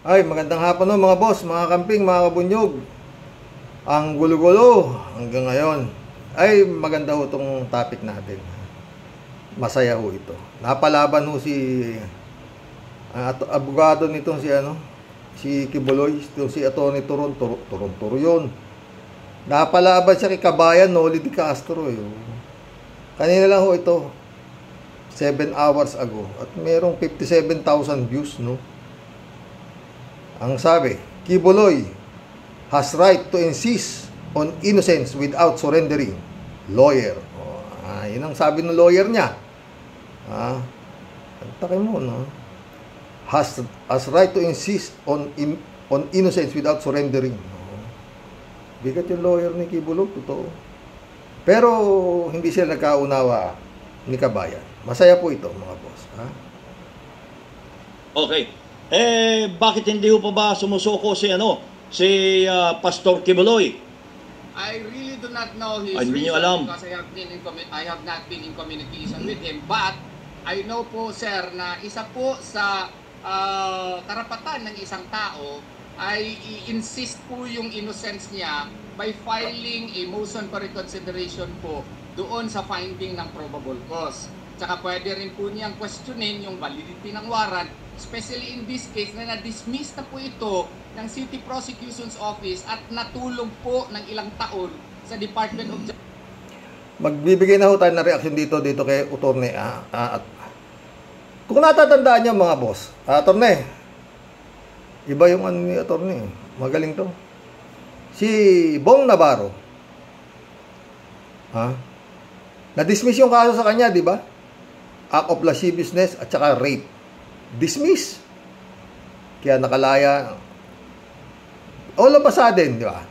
Ay, magandang hapon no mga boss, mga kamping, mga kabunyog. Ang gulo-gulo hanggang ngayon. Ay, maganda ho itong topic natin. Masaya ho ito. Napalaban ho si abogado nitong si Kibuloy, si Atty. Turon yun. Napalaban siya kay Kabayan Noli de Castro. Kanina lang ho ito, 7 hours ago. At merong 57,000 views, no? Ang sabi, Kibuloy has right to insist on innocence without surrendering. Lawyer. Yun ang sabi ng lawyer niya. Takay mo, no? Has right to insist on innocence without surrendering. Bigat yung lawyer ni Kibuloy, totoo. Pero hindi sila nagkaunawa ni Kabayan. Masaya po ito, mga boss. Okay. Bakit hindi po ba sumusuko si Pastor Kibuloy? I really do not know his Hindi reason alam. because I have not been in communication with him. But I know po, sir, na isa po sa karapatan ng isang tao ay i-insist po yung innocence niya by filing a motion for reconsideration po doon sa finding ng probable cause. Tsaka pwede rin po niyang questionin yung validity ng warrant, especially in this case na na-dismiss na po ito ng City Prosecution's Office at natulog po ng ilang taon sa Department of Justice. Magbibigay na ho tayo ng reaction dito kay Atty. Kung natatandaan niyo mga boss, Atty. Iba yung ni Atty. Magaling to. Si Bong Navarro. Na-dismiss yung kaso sa kanya, di ba? Act of lasciviousness at saka rape. Dismiss. Kaya nakalaya. All of a sudden, di ba?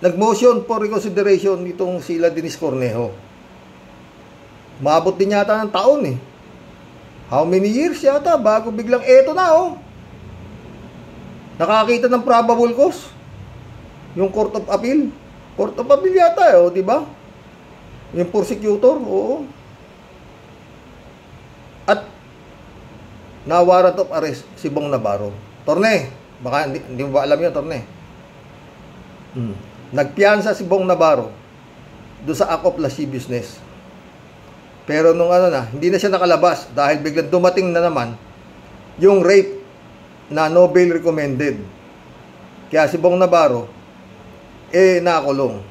Nag-motion for reconsideration itong sila Dennis Cornejo. Maabot din yata ng taon eh. How many years yata bago biglang eto na nakakita ng probable cause. Yung Court of Appeal. Court of Appeal yata di ba? Yung prosecutor, oo. At na warrant of arrest si Bong Navarro. Torne, baka hindi mo ba alam yun, Torne? Nagpiyansa si Bong Navarro doon sa act of lasciviousness. Pero nung hindi na siya nakalabas dahil biglang dumating na naman yung rape na no bail recommended. Kaya si Bong Navarro nakulong.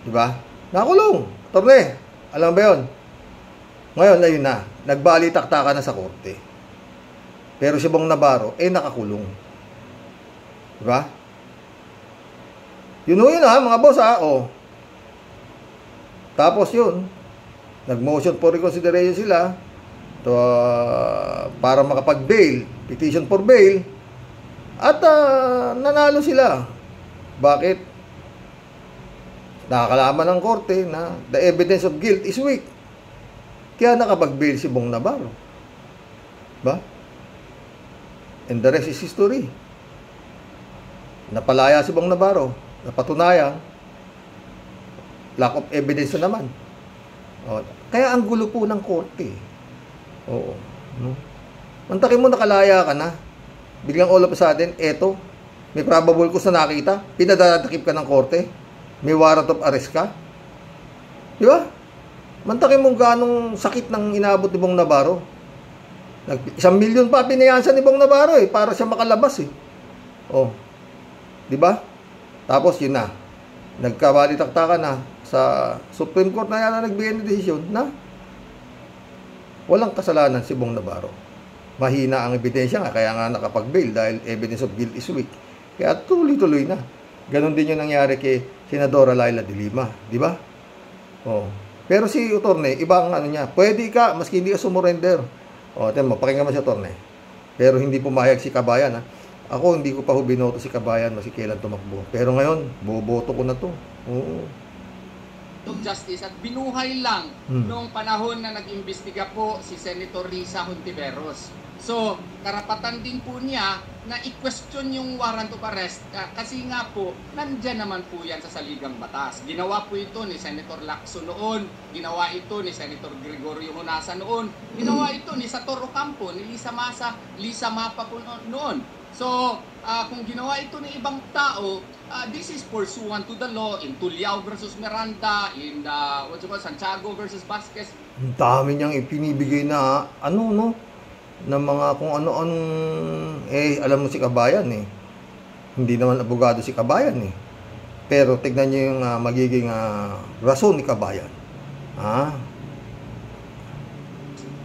Diba? Nakulong. Torne, alam ba yun? Ngayon, ayun na. Nagbalitaktakan na sa korte. Pero si Bong Navarro, nakakulong. Diba? Yun mga boss, Tapos yun, nag-motion for reconsideration sila para makapag-bail, petition for bail, at nanalo sila. Bakit? Nakakalaman ng korte na the evidence of guilt is weak. Kaya nakapag-bail si Bong Navarro. Ba? And the rest is history. Napalaya si Bong Navarro. Napatunayan. Lack of evidence na naman. Kaya ang gulo po ng korte. Oo. No? Mantakin mo nakalaya ka na. Biglang all of a sudden, may probable cause na nakita. Pinadadakip ka ng korte. May warrant of arrest ka. Di ba? Mantakin mo ganong sakit ng inabot ni Bong Navarro. 1 milyon pa pinayansan ni Bong Navarro para siya makalabas Di ba? Tapos yun na. Nagkabalitaktakan na sa Supreme Court na yan na nagbigay ng desisyon na walang kasalanan si Bong Navarro. Mahina ang ebidensya kaya nga nakapag-bail dahil evidence of guilt is weak. Kaya tuloy-tuloy na. Ganon din yung nangyari kay Senadora Laila de Lima, di ba? Pero si Atty. Iba ang niya. Pwede ka maski hindi ka sumurrender. Pakinggan mo si Atty. Pero hindi pumayag si Kabayan, Ako hindi ko pa binoto si Kabayan maski kailan tumakbo. Pero ngayon, boboto ko na to. Oo. of Justice at binuhay lang noong panahon na nag-imbestiga po si Senator Risa Hontiveros. So, karapatan din po niya na i-question yung warrant of arrest kasi nga po, nandyan naman po yan sa saligang batas. Ginawa po ito ni Senator Lacson noon, ginawa ito ni Senator Gregorio Honasa noon, ginawa ito ni Sator Ocampo, ni Lisa Mapa po noon. So, kung ginawa ito ng ibang tao, this is pursuant to the law in Tuliao versus Miranda, in Santiago versus Vasquez. Ang dami niyang ipinibigay na ng mga kung ano-ano, alam mo si Kabayan hindi naman abogado si Kabayan pero tignan niyo yung magiging rason ni Kabayan.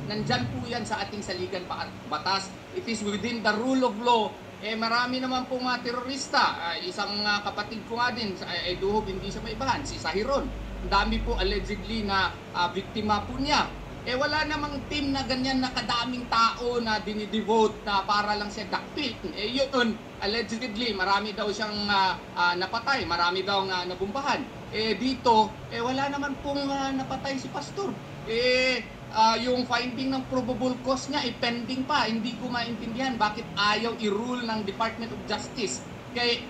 Nandyan po yan sa ating saligan batas. It is within the rule of law. Marami naman po mga terorista. Isang kapatid ko nga din, duhog hindi siya maibahan, si Sahiron. Ang dami po allegedly na biktima po niya. Wala namang team na ganyan na kadaming tao na dinidevote na para lang siya dakpil. Yun, allegedly, marami daw siyang napatay, marami daw nabumbahan. Dito, wala naman pong napatay si Pastor. Yung finding ng probable cause niya, pending pa. Hindi ko maintindihan bakit ayaw i-rule ng Department of Justice. Kaya,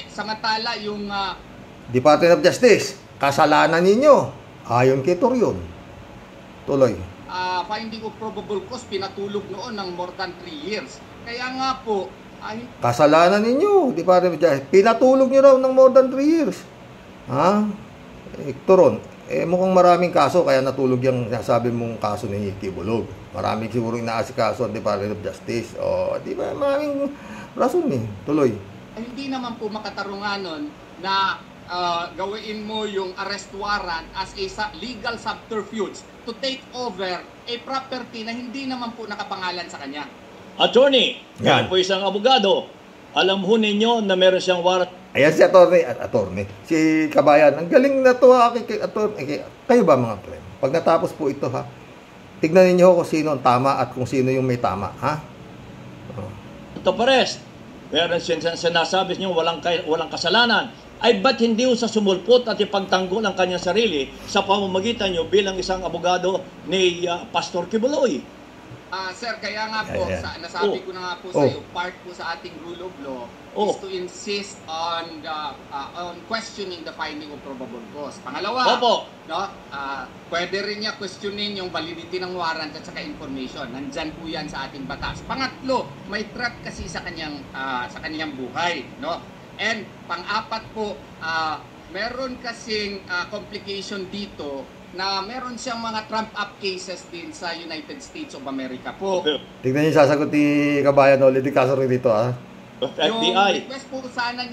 samantala yung... Department of Justice, kasalanan ninyo. Ayon kay Torion. Tuloy. Finding of probable cause, pinatulog noon ng more than 3 years. Kaya nga po... kasalanan ninyo, Department of Justice. Pinatulog nyo raw ng more than 3 years. Toron, mukhang maraming kaso, kaya natulog yung nasabi mong kaso ni Kibulog. Maraming siguro inaasikaso ang Department of Justice. Di ba? Maraming rason Tuloy. Hindi naman po makatarungan nun na gawin mo yung arrest warrant as a legal subterfuge to take over a property na hindi naman po nakapangalan sa kanya. Attorney, yan po isang abogado. Alam ho ninyo na meron siyang warrant. Ayan si attorney. Si Kabayan. Ang galing na to attorney. Kayo ba mga friend? Pag natapos po ito tignan ninyo kung sino ang tama at kung sino yung may tama. Ito pares. Meron sinasabi niyo walang kasalanan. Ay ba't hindi sa sumulpot at ipagtanggol ang kanyang sarili sa pamamagitan nyo bilang isang abogado ni Pastor Kibuloy? Sir, kaya nga po, nasabi ko na nga po sa iyo, part po sa ating rule of law is to insist on questioning the finding of probable cause. Pangalawa, pwede rin niya questionin yung validity ng warrant at saka information. Nandyan po yan sa ating batas. Pangatlo, may threat kasi sa kanyang buhay, And pang-apat po, meron kasing complication dito na meron siyang mga trump-up cases din sa United States of America po. Tignan niyo sasagot ni Kabayan ulit yung kaso rin dito FBI. Yung request po sana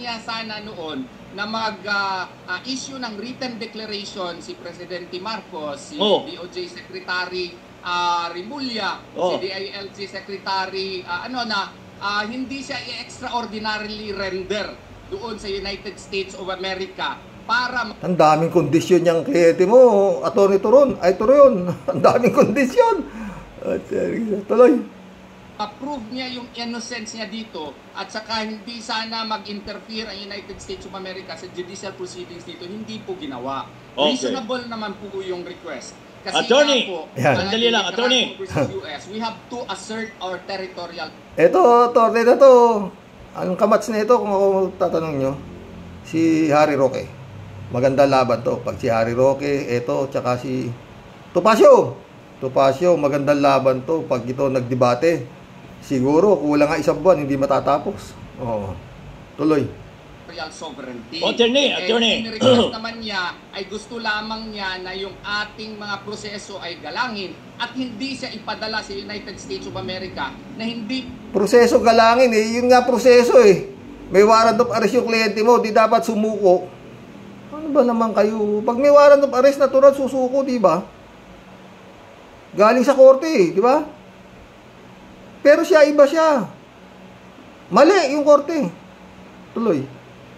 noon na mag-issue ng written declaration si Presidente Marcos, si DOJ Secretary Rimulya, si DILG Secretary hindi siya i-extraordinarily render doon sa United States of America para... Ang daming kondisyon niyang kliyente mo, Atty. Toron. Ang daming kondisyon. Tuloy. Approve niya yung innocence niya dito at saka hindi sana mag-interfere ang United States of America sa judicial proceedings dito. Hindi po ginawa. Reasonable naman po yung request. Kasi Attorney, sandali lang, Attorney. US, we have to assert our territorial... Ito, Atty. na to. Anong kamats na ito kung ako tatanong nyo? Si Harry Roque. Maganda laban to. Pag si Harry Roque, ito, tsaka si Topacio. Magandang laban to. Pag ito nagdebate, siguro kulang nga isang buwan, hindi matatapos. Tuloy. Sovereignty. Attorney. Request naman niya ay gusto lamang niya na yung ating mga proseso ay galangin at hindi siya ipadala sa United States of America na hindi... Proseso galangin yun nga proseso May warrant of arrest yung kliyente mo, di dapat sumuko. Ano ba naman kayo? Pag may warrant of arrest, natural susuko, di ba? Galing sa korte, di ba? Pero iba siya. Mali yung korte. Tuloy.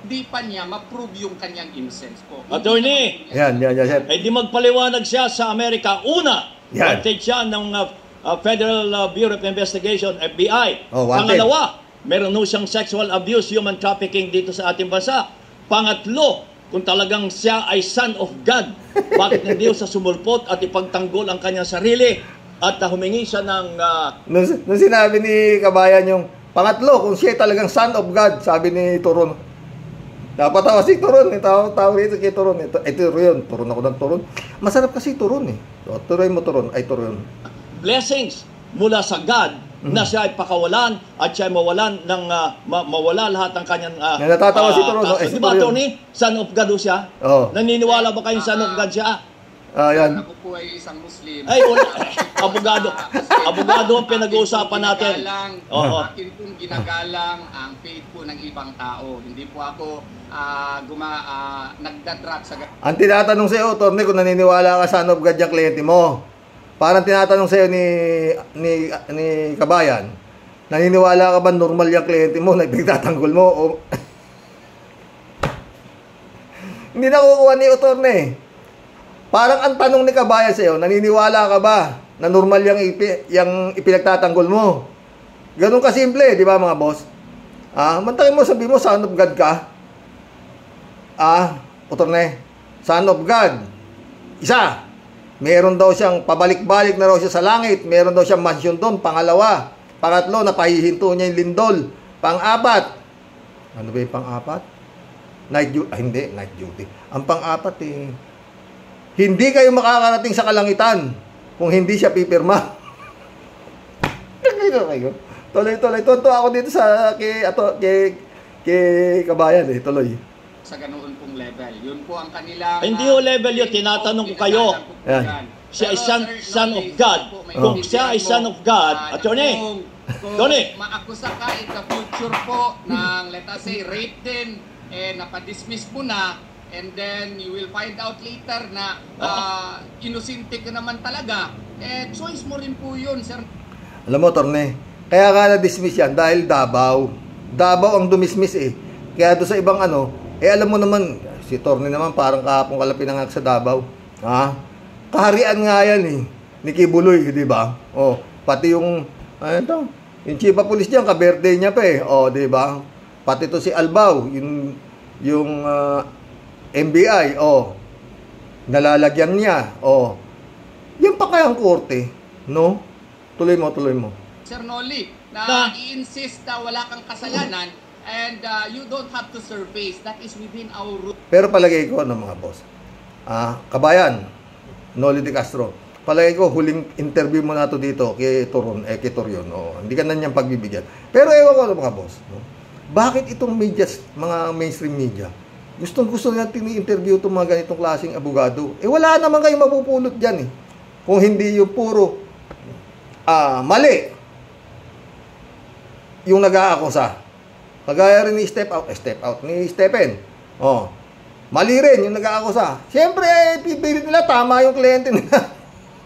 Hindi pa niya ma-prove yung kanyang innocence po. Attorney! Yan, sir. Di magpaliwanag siya sa Amerika. Una, wanted siya ng Federal Bureau of Investigation, FBI. Pangalawa, meron siyang sexual abuse, human trafficking dito sa ating bansa. Pangatlo, kung talagang siya ay son of God, bakit hindi siya sumulpot at ipagtanggol ang kanyang sarili at humingi siya ng Nung sinabi ni Kabayan yung pangatlo, kung siya ay talagang son of God, sabi ni Turon. Napatawa si Turon, tawag rito kay Turon. Ito yun, Turon ako ng Turon. Masarap kasi Turon eh. So, tuloy mo Turon, ay Turon. blessings mula sa God na siya ay pakawalan at siya ay mawalan ng mawala lahat ng kanyang natatawa si Turon. di ba, Tony? Son of God o siya? Oo. Naniniwala ba kayong son of God siya? Yan. Ako po ay isang Muslim. Ay, wala. Abogado ang pinag-uusapan natin. Oo. Akin pong ginagalang ang faith po ng ibang tao. Hindi po ako nagdadrop sa... Ang tinatanong sa iyo, Torne, kung naniniwala ka son of God yung kliyente mo. Parang tinatanong sa iyo ni Kabayan, naniniwala ka ba normal yung kliyente mo na ipagtatanggol mo? O... Hindi nakukuha ni Torne. Parang ang tanong ni Kabayan sa iyo, naniniwala ka ba na normal yung ipinagtatanggol mo? Ganun kasimple, di ba mga boss? Mantakin mo, sabi mo, son of God ka. Torne, son of God. Isa, meron daw siyang pabalik-balik na raw siya sa langit. Meron daw siyang mansyon doon. Pangalawa. Pangatlo, napahihinto niya yung lindol. Pang-apat. Ano ba yung pang-apat? Night duty. Hindi, night duty. Ang pang-apat hindi kayo makakarating sa kalangitan kung hindi siya pipirma. Tuloy. Tonto ako dito sa kay Kabayan Tuloy. Sa ganoon pong level. Yun po ang kanilang... Hindi o level yun. Tinatanong ko kayo. Yan. Siya ay son of God. Kung siya ay son of God, Attorney, Tony, maakusa ka in the future po ng, let us say, rape din, napadismiss mo na, and then you will find out later na innocent ka naman talaga, choice mo rin po yun, sir. Alam mo, Torne, kaya nga na-dismiss yan dahil Davao ang dumismiss kaya doon sa ibang alam mo naman, si Torne naman parang kahapon ka lang pinangak sa Davao. Kaharian nga yan ni Kibuloy, di ba? Pati yung yung chief of police diyan, ka-birthday niya pa di ba? Pati to si Albao, yung NBI, nalalagyan niya, yan pa kayang korte, no? Tuloy mo. Sir Noli, na i-insist na wala kang kasalanan and you don't have to surface. That is within our rule. Pero palagay ko, mga boss, Kabayan, Noli de Castro, palagay ko, huling interview mo na to dito kay Turon, kay Torion, hindi ka na niyang pagbibigyan. Pero ewan ko, mga boss, no? Bakit itong media, mga mainstream media, gustong-gusto natin i-interview itong mga ganitong klaseng abogado? Wala naman kayo mapupulot dyan kung hindi yung puro mali yung nag-aakusa. Kagaya rin ni step out ni Stephen. Mali rin yung nag-aakusa. Siyempre, pipilit nila tama yung kliyente nila.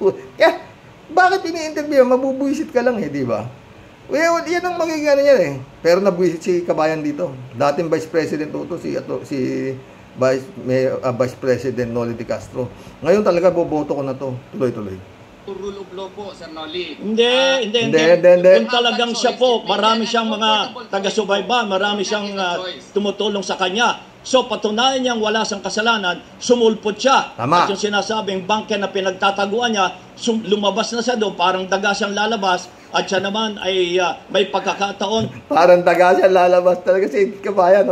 Kaya, bakit ini-interview? Mabubuisit ka lang di ba? Yan ang magiging niya Pero nabuisit si Kabayan dito. Dating Vice President si Vice President Noli de Castro. Ngayon talaga boboto ko na to. Tuloy. Rule of law po, Sir Noli. Hindi. Kung talagang siya po, marami siyang mga taga-subayba, marami siyang tumutulong sa kanya. So, patunayan niyang wala siyang kasalanan, sumulpot siya. Tama. At yung sinasabing bangke na pinagtataguan niya, lumabas na siya doon, parang daga siyang lalabas, at siya naman ay may pagkakataon. Parang daga siyang lalabas talaga si Kabayan,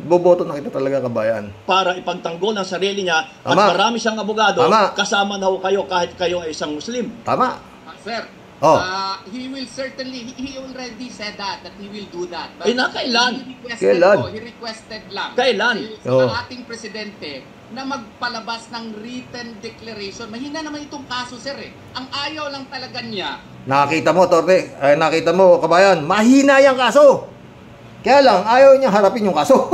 boboto na kita talaga, Kabayan. Para ipagtanggol ang sarili niya, Tama. at marami siyang abogado, Tama. kasama na ho kayo kahit kayo ay isang Muslim. Tama. Sir, he will certainly, he already said that he will do that. But kailan? He requested lang. Kailan? Ang ating presidente na magpalabas ng written declaration. Mahina naman itong kaso, sir Ang ayaw lang talaga niya. Nakita mo, Torne, nakita mo, Kabayan, mahina yung kaso. Kaya lang, ayaw niya harapin yung kaso.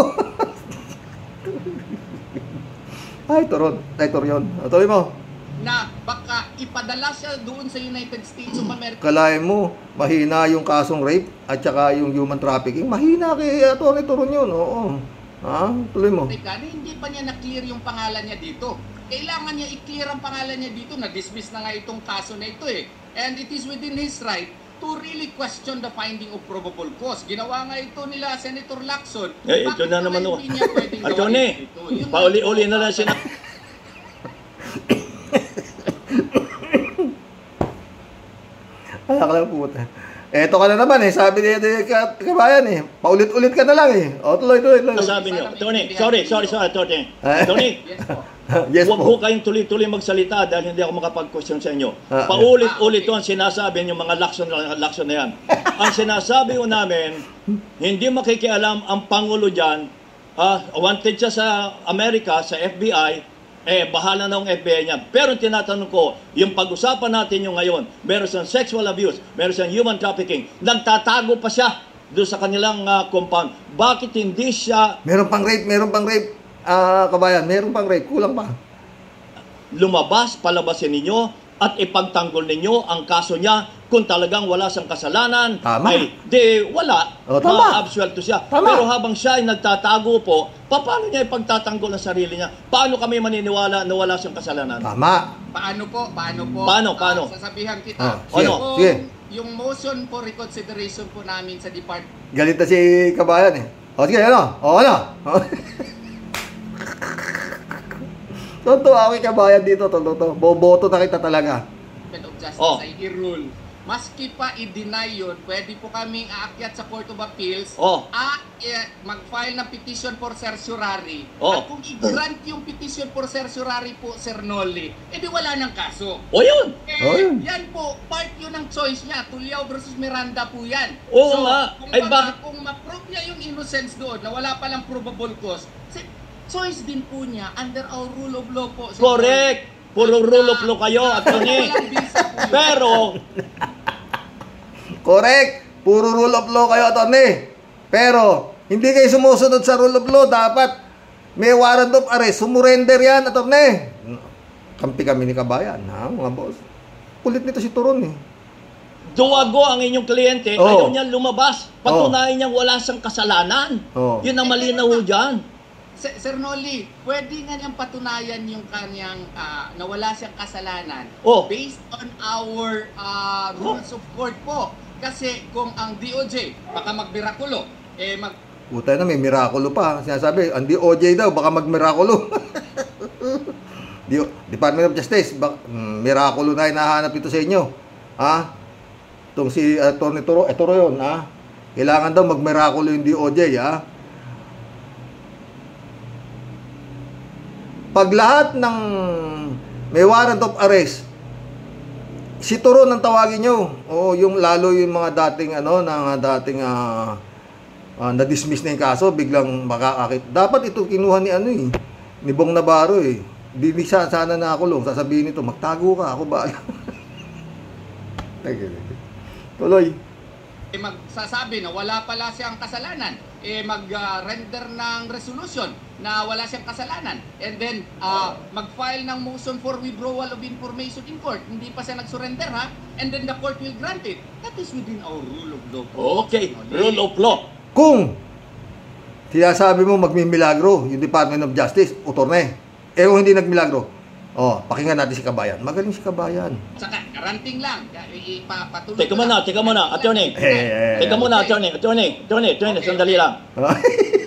Torion. Tuloy mo. Na baka ipadala siya doon sa United States of America. Kalahin mo, mahina yung kasong rape at saka yung human trafficking. Mahina kay Atty. Turon yun. Tuloy mo. Hindi pa niya na-clear yung pangalan niya dito. Kailangan niya i-clear ang pangalan niya dito. Na-dismiss na nga itong kaso na ito And it is within his right to really question the finding of probable cause. Ginawa nga ito nila Senator Lacson. Ito na naman hindi niya pwedeng Attorney, gawin ito? Yun pauli-uli na lang sila. Alak lang puta. Eto ka na naman eh, sabi ni kabayan eh. Paulit-ulit ka na lang eh. O, tuloy. Sabi niyo, Attorney, sorry, Attorney. Attorney, Yes po. Yes huwag po. po kayong tuloy-tuloy magsalita dahil hindi ako makapag-question sa inyo. Paulit-ulit ko ang sinasabi yung mga lakson na yan. Ang sinasabi ko namin, hindi makikialam ang Pangulo dyan. Wanted siya sa Amerika, sa FBI, bahala na ang FBI niya. Pero tinatanong ko, yung pag-usapan natin yung ngayon, meron siyang sexual abuse, meron siyang human trafficking, nagtatago pa siya doon sa kanilang compound. Bakit hindi siya Meron pang rape, kabayan, meron pang rape, kulang pa. lumabas, palabasin ninyo at ipagtanggol ninyo ang kaso niya kung talagang wala siyang kasalanan? Tama. Ay, di wala. O, tama. Ma-absuelto siya. Tama. Pero habang siya ay nagtatago po, paano niya ipagtatanggol ang sarili niya? Paano kami maniniwala na wala siyang kasalanan? Tama. Paano po? Paano? Sasabihan kita. Sige, Ano? sige. Yung motion for reconsideration po namin sa department. Galit na si kabayan eh. O, sige, ano? Totoo ako yung kabayan dito, totoo. Boboto na kita talaga. of Justice ay i-rule. Maski pa i-deny yun, pwede po kaming aakyat sa Court of Appeals at mag-file ng petition for certiorari. At kung i-grant yung petition for certiorari po, Sir Nolly, edi wala ng kaso. Yun! Yan po, part yun ng choice niya. Tulyao versus Miranda po yan. Oo nga. Kung ma-prove niya yung innocence doon na wala palang probable cause, choice din po niya under our rule of law po. Sir Correct! Nolly. Puro rule of law kayo, Attorney. Pero, correct. Puro rule of law kayo, Attorney. Pero, hindi kayo sumusunod sa rule of law. Dapat may warrant of arrest. Sumurrender yan, Attorney. Kampi kami ni kabayan, ha, mga boss. Kulit nito si Turon eh. duwago ang inyong kliyente, ayaw niya lumabas. Patunayan niyang wala siyang kasalanan. Yun ang malinaw dyan. Sir Nolly, pwede nga niyang patunayan yung kanyang na wala siyang kasalanan based on our rules of court po. Kasi kung ang DOJ, baka magbirakulo, Puta na, may mirakulo pa. Sinasabi, ang DOJ daw, baka magmirakulo. Department of Justice, mirakulo na hinahanap ito sa inyo. Ha? Itong si Atty. Toro, ito yun, ha? Kailangan daw magmirakulo yung DOJ, ha? Pag lahat ng may warrant of arrest, si Turon ang tawagin nyo. O yung lalo yung mga dating na-dismiss na yung kaso, biglang makakakit. Dapat ito kinuha ni Bong Navarro eh. Di sana nakulong. Sasabihin nito, magtago ka, ako ba? Tuloy. Magsasabi na wala pala siyang kasalanan. Mag-render ng resolution na wala siyang kasalanan. And then, mag-file ng motion for withdrawal of information in court. Hindi pa siya nag-surrender, ha? And then the court will grant it. That is within our rule of law. Okay, rule of law. Kung sinasabi mo magmimilagro yung Department of Justice, utorne. Kung hindi nagmilagro, pakinggan natin si Kabayan. Magaling si Kabayan. Saka, garanting lang. Ipapatuloy. Teka muna, Attorney. Teka muna, Attorney, sandali lang.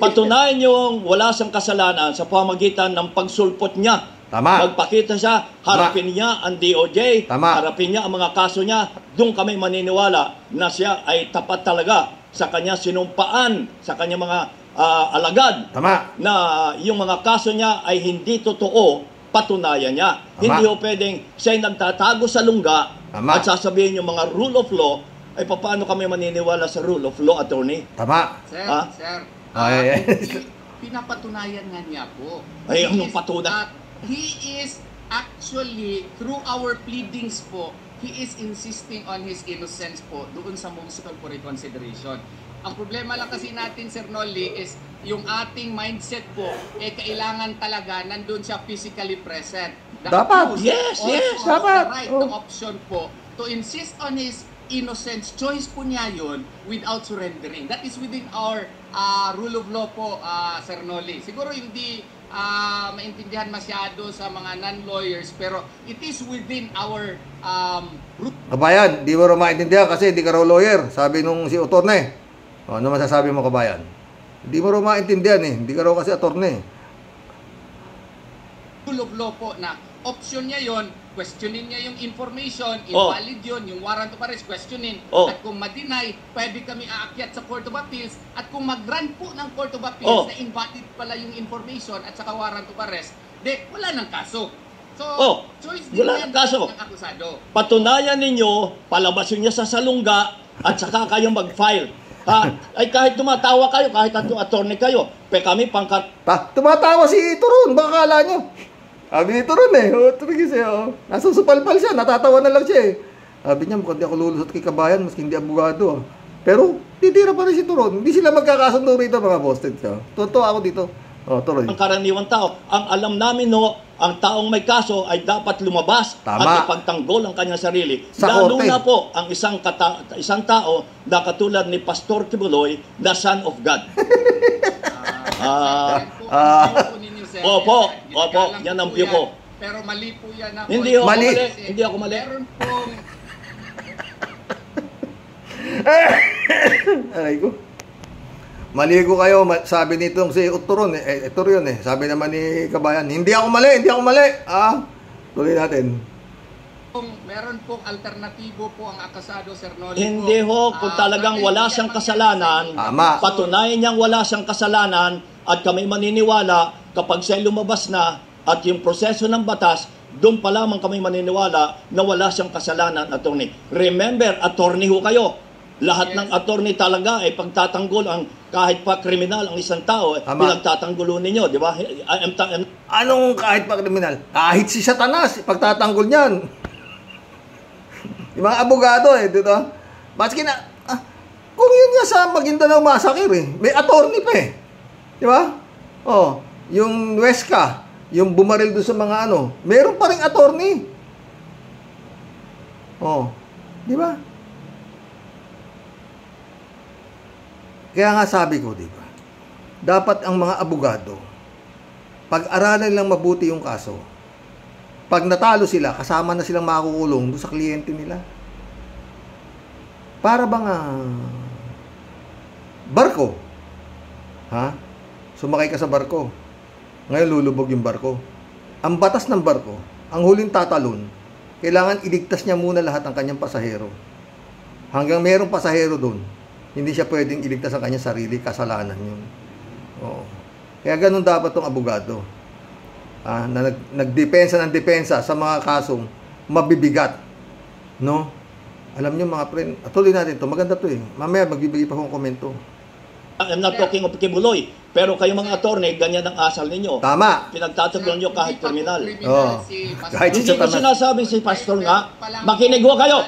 Patunayan yung wala siyang kasalanan sa pamagitan ng pagsulpot niya. Tama. Magpakita siya, harapin niya ang DOJ, harapin niya ang mga kaso niya. Doon kami maniniwala na siya ay tapat talaga sa kanya sinumpaan, sa kanya mga alagad. Tama. Na yung mga kaso niya ay hindi totoo, patunayan niya. Tama. Hindi ho pwedeng siya'y nagtatago sa lungga at sasabihin yung mga rule of law, ay paano kami maniniwala sa rule of law, Attorney? Tama. Sir, pinapatunayan nga niya po. Ay, anong patunay? He is actually, through our pleadings po, he is insisting on his innocence po doon sa motion for reconsideration. Ang problema lang kasi natin, Sir Nolly, is yung ating mindset po, kailangan talaga nandun siya physically present. Dapat. Yes. Dapat. The right, the option po, to insist on his innocence, choice po niya yun without surrendering. That is within our rule of law po, Sir Nolly. Siguro hindi maintindihan masyado sa mga non-lawyers, pero it is within our Kabayan, di mo rin maintindihan kasi hindi ka raw lawyer. Sabi nung si attorney. Ano masasabi mo, kabayan? Hindi mo rin maintindihan eh. Hindi ka raw kasi attorney. rule of law po na option niya yon, questionin niya yung information, invalid yun, yung warrant of arrest, questionin. At kung ma-deny, pwede kami aakyat sa Court of Appeals. At kung mag-grant po ng Court of Appeals na invalid pala yung information at saka warrant of arrest, wala nang kaso. So, choice din wala yan nang kaso. ng akusado. Patunayan ninyo, palabasin niya sa salungga, at saka kayo mag-file. Ay kahit tumatawa kayo, kahit attorney kayo, kami pangkat... Tumatawa si Turon, baka kala nyo. Sabi ni Turon eh, nasusupalpal siya, natatawa na lang siya eh. Sabi niya, mukhang di ako lulusot kay kabayan, maski hindi abogado. Pero, titira pa rin si Turon. Hindi sila magkakasundo rito mga posted siya. Totoo ako dito. Turon. Ang karaniwang tao, ang alam namin ang taong may kaso ay dapat lumabas at ipagtanggol ang kanyang sarili. Lalo na po ang isang tao na katulad ni Pastor Kibuloy, the Son of God. Opo, yan ang view ko. Pero mali po yan ako. Hindi ako mali. Meron pong... Aray ko. Mali ko kayo, sabi nitong si Turon ito yun eh. Sabi naman ni kabayan, hindi ako mali. Tuloy natin. Meron pong alternatibo po ang akasado, Sir Noli. Hindi kung talagang wala siyang kasalanan, patunayan niyang wala siyang kasalanan, at kami maniniwala kapag siya lumabas na at yung proseso ng batas, doon pa lamang kami maniniwala na wala siyang kasalanan, attorney. Remember, attorney ho kayo. Lahat ng attorney talaga ay pagtatanggol ang kahit pa kriminal ang isang tao, pinagtatanggol ninyo, di ba? Anong kahit pa kriminal? Kahit si Satanas, pagtatanggol niyan. Yung mga abogado dito. Maski na, kung yun nga sa Maguindanao Massacre may attorney pa Di ba? Yung Huesca, yung bumaril doon sa mga meron pa ring attorney. Di ba? Kaya nga sabi ko, di ba? Dapat ang mga abogado, pag-aralan lang mabuti yung kaso. Pag natalo sila, kasama na silang makukulong doon sa kliyente nila. Para bang barko. Sumakay ka sa barko. Ngayon lulubog yung barko. Ang batas ng barko, ang huling tatalon, kailangan iligtas niya muna lahat ng kanyang pasahero. Hanggang mayroong pasahero doon, hindi siya pwedeng iligtas ang kanyang sarili, kasalanan yun. Kaya ganun dapat tong abogado. Na nagdepensa ng depensa sa mga kasong mabibigat. No? Alam niyo mga friend, tuloy natin to. Maganda to Mamaya magbibigay pa akong komento. I'm not talking of Kibuloy, pero kayo mga attorney, ganyan ang asal ninyo. Tama. Pinagtatagulan nyo kahit kriminal. Kahit hindi ko sinasabing si pastor nga. Makinig ho kayo.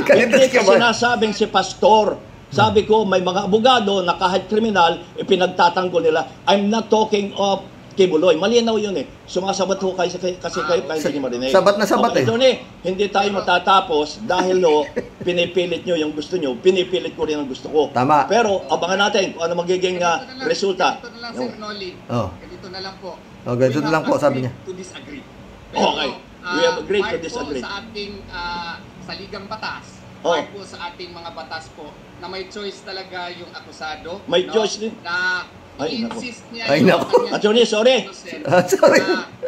Hindi ko sinasabing si pastor. Sabi ko, may mga abogado na kahit kriminal, pinagtatanggol nila. I'm not talking of Kibuloy. Malinaw yun Sumasabat ho kayo kasi kayo hindi marinig. Sabat na sabat Hindi tayo matatapos dahil pinipilit nyo yung gusto nyo, pinipilit ko rin ang gusto ko. Tama. Pero abangan natin kung ano magiging resulta. Ganito na lang, Sir Noli. Ganito na lang po. Ganito na lang po, sabi niya. To disagree. Okay. We have agreed to disagree. Sa ating saligang batas, po sa ating mga batas po, na may choice talaga yung akusado. May choice din. Na i-insist niya Attorney, sorry.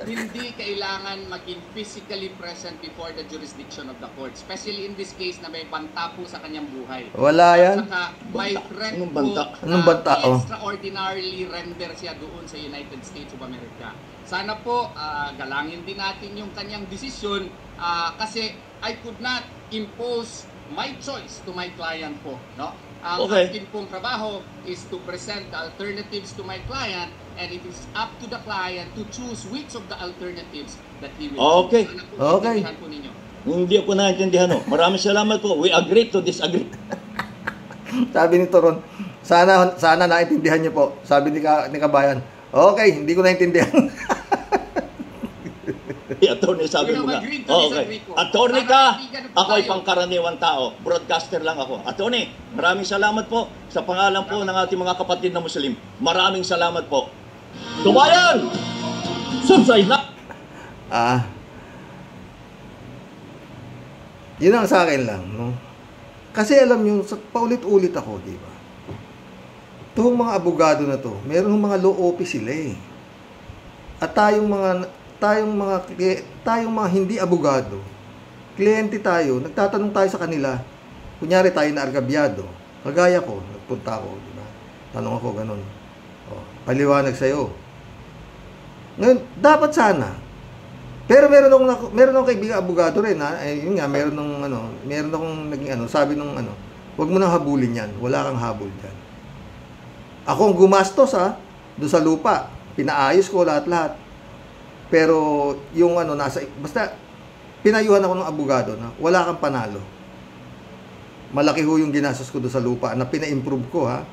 Hindi kailangan maging physically present before the jurisdiction of the court. Especially in this case na may banta po sa kanyang buhay. Wala yan. At saka may threat po extraordinarily render siya doon sa United States of America. Sana po galangin din natin yung kanyang desisyon kasi I could not impose my choice to my client po, no? Ang akin pong trabaho is to present the alternatives to my client, and it is up to the client to choose which of the alternatives that he will choose. Okay. Po ninyo. Hindi ako naintindihan Maraming salamat po. We agree to disagree. Sabi ni Turon, sana naintindihan niyo po. Sabi ni kabayan, okay, hindi ko naintindihan. Attorney, sabi mo nga. Attorney ka, ako ay pangkaraniwang tao. Broadcaster lang ako. Attorney, maraming salamat po sa pangalan po ng ating mga kapatid na Muslim. Maraming salamat po. Tumayan! Suicide na. Yun ang sa akin lang, no? Kasi alam nyo, paulit-ulit ako, di ba? Itong mga abogado na to, meron mga law office sila eh. At tayong mga hindi abogado, kliyente tayo, nagtatanong tayo sa kanila. Kunyari tayo na argabyado, kagaya ko, nagpunta ako, di ba? Tanong ako ganun. Paliwanag sa'yo. Ngayon, dapat sana. Pero meron akong kaibigan abogado rin, ha? Yun nga, meron akong naging sabi nung huwag mo nang habulin yan. Wala kang habol dyan. Ako ang gumastos, ha? Doon sa lupa. Pinaayos ko lahat-lahat. Pero yung basta pinayuhan ako ng abogado na wala kang panalo. Malaki ho yung ginastos ko doon sa lupa na pina-improve ko, ha?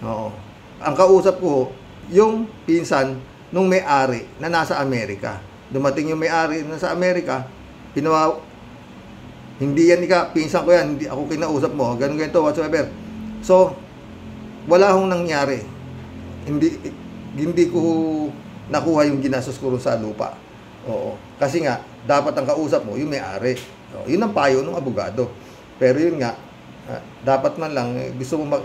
Oo. Ang kausap ko, yung pinsan nung may-ari na nasa Amerika. Dumating yung may-ari na sa Amerika, hindi yan pinsan ko yan, hindi ako kinausap mo, ganito, whatsoever. So, wala hong nangyari. Hindi ko nakuha yung ginastos ko sa lupa. Oo. Kasi nga, dapat ang kausap mo, yung may-ari. Yun ang payo ng abogado. Pero yun nga, dapat man lang, gusto mo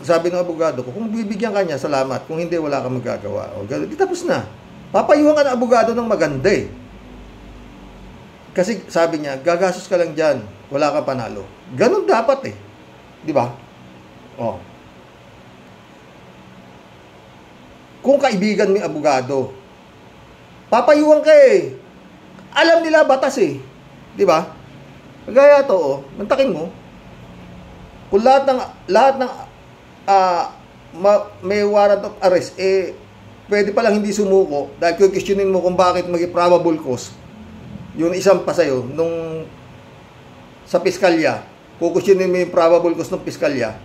sabi ng abogado ko, kung bibigyan ka niya, salamat. Kung hindi, wala kang magagawa. Tapos na. Papayuhan ka ng abogado ng maganda eh. Kasi sabi niya, gagastos ka lang dyan, wala kang panalo. Ganun dapat eh. Di ba? Kung kaibigan mo yung abogado, papayuhan ka eh. Alam nila batas eh. Di ba? Kagaya to, nantakin mo, kung lahat ng may warrant of arrest, pwede palang hindi sumuko dahil questionin mo kung bakit probable cause. Yung isang pa sa'yo, sa piskalya, kukusyonin mo yung probable cause ng piskalya.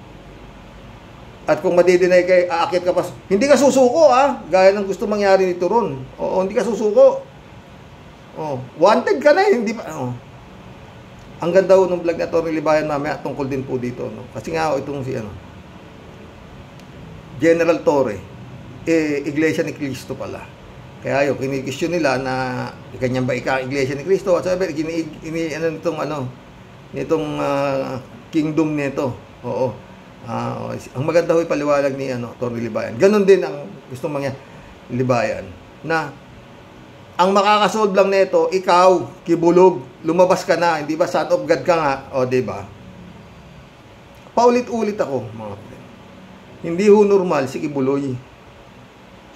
At kung madidinay kay aakit ka pa, hindi ka susuko gaya ng gusto mangyari ni Turon. Oo, hindi ka susuko. Wanted ka na hindi pa. Ang ganda ho ng vlog na Atty. Libayan mamaya tungkol din po dito, no? Kasi nga itong General Torre, Iglesia ni Cristo pala. Kaya yun, kinikisyon nila na ganyan ba Iglesia ni Cristo? At sabi, nitong kingdom nito. Oo. Ang maganda ho paliwalag ni Atty. Libayan. Ganon din ang gusto mangyari Libayan. Na ang makakasolve lang nito, ikaw, Kibulog, lumabas ka na, hindi ba? Son of God ka nga, di ba? Paulit-ulit ako, mga friend. Hindi ho normal si Kibuloy.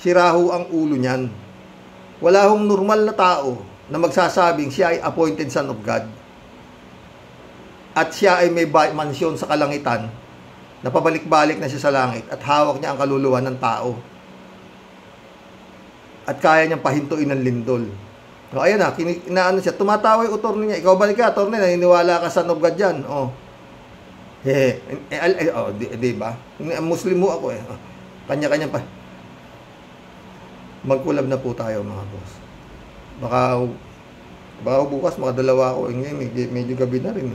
Sira ho ang ulo niyan. Wala hong normal na tao na magsasabing siya ay appointed son of God. At siya ay may mansyon sa kalangitan, na pabalik-balik na siya sa langit at hawak niya ang kaluluwa ng tao. At kaya niyang pahintuin ng lindol. So, ayan na, siya, tumatawa yung attorney niya. Ikaw balik ka, attorney, naniniwala ka son of God dyan. Di ba? Muslim mo ako Kanya-kanya pa. Magkulab na po tayo, mga boss. Baka bukas makadalawa ako. Ngayon, medyo gabi na rin.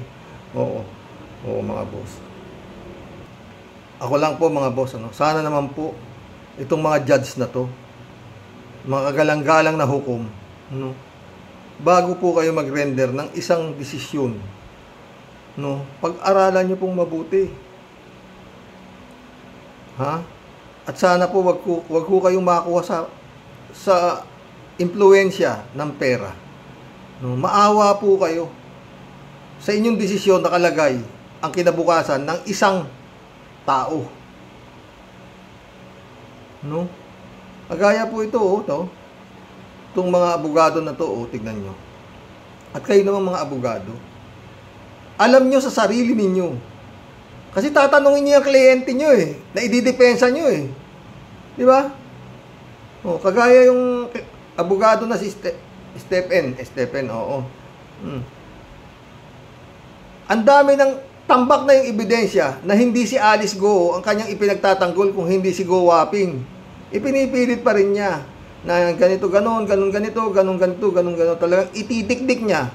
Oo, mga boss. Ako lang po, mga boss. Sana naman po, itong mga judge na to, mga kagalang-galang na hukom, bago po kayo mag-render ng isang desisyon, pag-aralan nyo pong mabuti. At sana po wag ko kayong makuha sa impluwensya ng pera. Maawa po kayo. Sa inyong desisyon nakalagay ang kinabukasan ng isang tao. Kagaya po ito, itong mga abogado na to, tignan nyo. At kayo naman mga abogado, alam nyo sa sarili ninyo. Kasi tatanungin nyo yung kliyente nyo na ididepensa nyo Di ba? Kagaya yung abogado na si Stephen, oo. Ang dami ng tambak na yung ebidensya na hindi si Alice Go ang kanyang ipinagtatanggol kung hindi si Go Waping. Ipinipilit pa rin niya na ganito, ganon, talagang itidikdik niya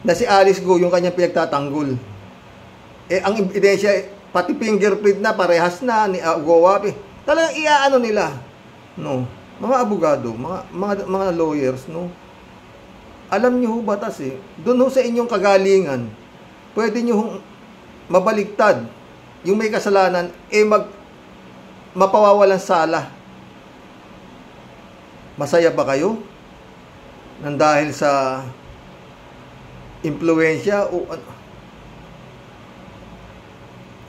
na si Alice Go yung kanyang pinagtatanggol. Ang ebidensya, pati fingerprint na, parehas na, ni Go Waping. Talagang iaano nila. mga abogado, mga lawyers, no? Alam niyo ho batas eh. Doon ho sa inyong kagalingan, pwede niyo hong mabaligtad yung may kasalanan, mapawawalan sala. Masaya ba kayo? Nang dahil sa impluwensya o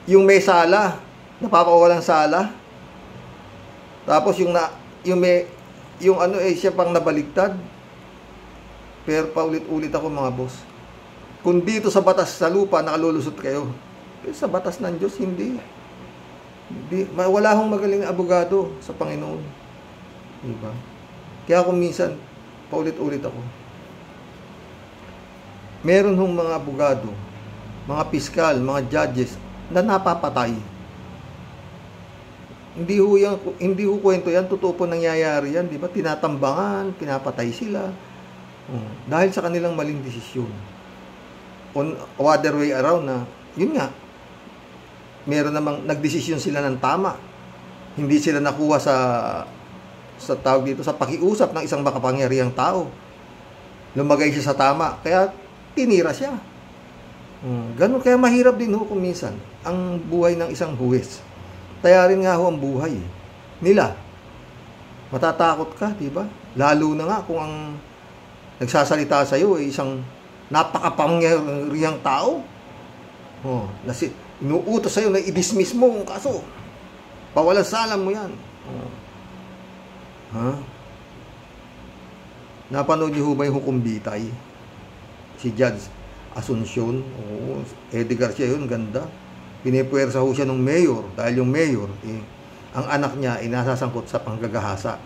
yung may sala, napapawalan sala. Tapos yung siya pang nabaligtad. Pero paulit-ulit ako mga boss. Kung dito sa batas sa lupa nakalulusot kayo, sa batas ng Diyos hindi. Wala akong magaling na abogado sa Panginoon. Diba? Kaya kung minsan paulit-ulit ako. Meron hong mga abogado, mga piskal, mga judges na napapatay. Hindi ho kwento yan, totoo po nangyayari yan, di ba? Tinatambangan, pinapatay sila. Dahil sa kanilang maling desisyon. On other way around na, yun nga, meron namang nagdesisyon sila ng tama. Hindi sila nakuha sa tawag dito, sa pakiusap ng isang makapangyarihang tao. Lumagay siya sa tama, kaya tinira siya. Ganun, kaya mahirap din ho kung minsan ang buhay ng isang huwes. Tayarin nga ho ang buhay nila. Matatakot ka, di ba? Lalo na nga kung ang nagsasalita sa iyo ay isang napakapangyarihang tao. Inuutos sa iyo na i-dismiss mo ang kaso. Pawalang sala mo yan. Napanood niyo ho ba yung Hukom Bitay? Si Judge Asuncion. Eddie Garcia yun, ganda. Pinipuwersa ho siya ng mayor. Dahil yung mayor, ang anak niya inasasangkot sa panggagahasa.